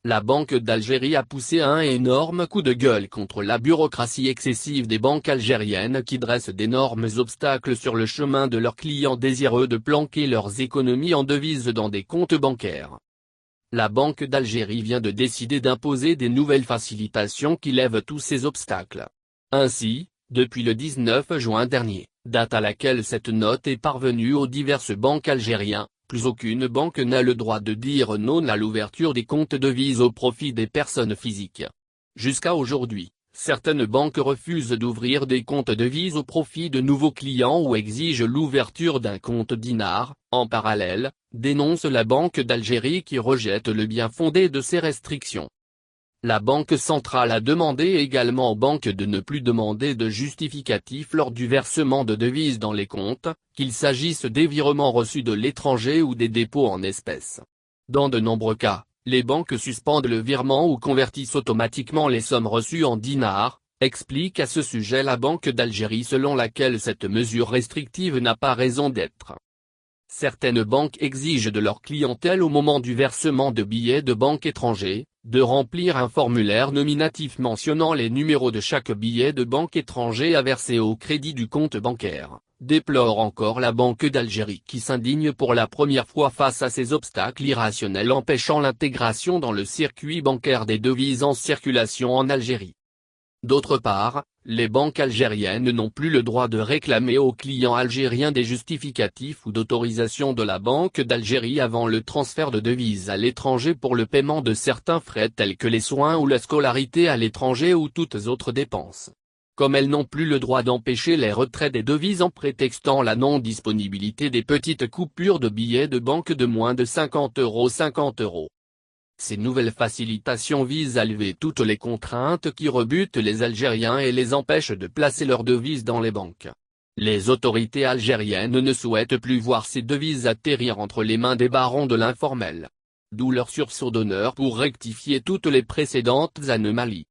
La Banque d'Algérie a poussé un énorme coup de gueule contre la bureaucratie excessive des banques algériennes qui dressent d'énormes obstacles sur le chemin de leurs clients désireux de planquer leurs économies en devises dans des comptes bancaires. La Banque d'Algérie vient de décider d'imposer des nouvelles facilitations qui lèvent tous ces obstacles. Ainsi, depuis le 19 juin dernier, date à laquelle cette note est parvenue aux diverses banques algériennes, plus aucune banque n'a le droit de dire non à l'ouverture des comptes devises au profit des personnes physiques. Jusqu'à aujourd'hui, certaines banques refusent d'ouvrir des comptes devises au profit de nouveaux clients ou exigent l'ouverture d'un compte dinar. En parallèle, dénonce la Banque d'Algérie qui rejette le bien-fondé de ces restrictions. La Banque centrale a demandé également aux banques de ne plus demander de justificatif lors du versement de devises dans les comptes, qu'il s'agisse des virements reçus de l'étranger ou des dépôts en espèces. Dans de nombreux cas, les banques suspendent le virement ou convertissent automatiquement les sommes reçues en dinars, explique à ce sujet la Banque d'Algérie selon laquelle cette mesure restrictive n'a pas raison d'être. Certaines banques exigent de leur clientèle au moment du versement de billets de banque étrangers, de remplir un formulaire nominatif mentionnant les numéros de chaque billet de banque étranger à verser au crédit du compte bancaire, déplore encore la Banque d'Algérie qui s'indigne pour la première fois face à ces obstacles irrationnels empêchant l'intégration dans le circuit bancaire des devises en circulation en Algérie. D'autre part, les banques algériennes n'ont plus le droit de réclamer aux clients algériens des justificatifs ou d'autorisation de la Banque d'Algérie avant le transfert de devises à l'étranger pour le paiement de certains frais tels que les soins ou la scolarité à l'étranger ou toutes autres dépenses. Comme elles n'ont plus le droit d'empêcher les retraits des devises en prétextant la non-disponibilité des petites coupures de billets de banque de moins de 50 €. Ces nouvelles facilitations visent à lever toutes les contraintes qui rebutent les Algériens et les empêchent de placer leurs devises dans les banques. Les autorités algériennes ne souhaitent plus voir ces devises atterrir entre les mains des barons de l'informel. D'où leur sursaut d'honneur pour rectifier toutes les précédentes anomalies.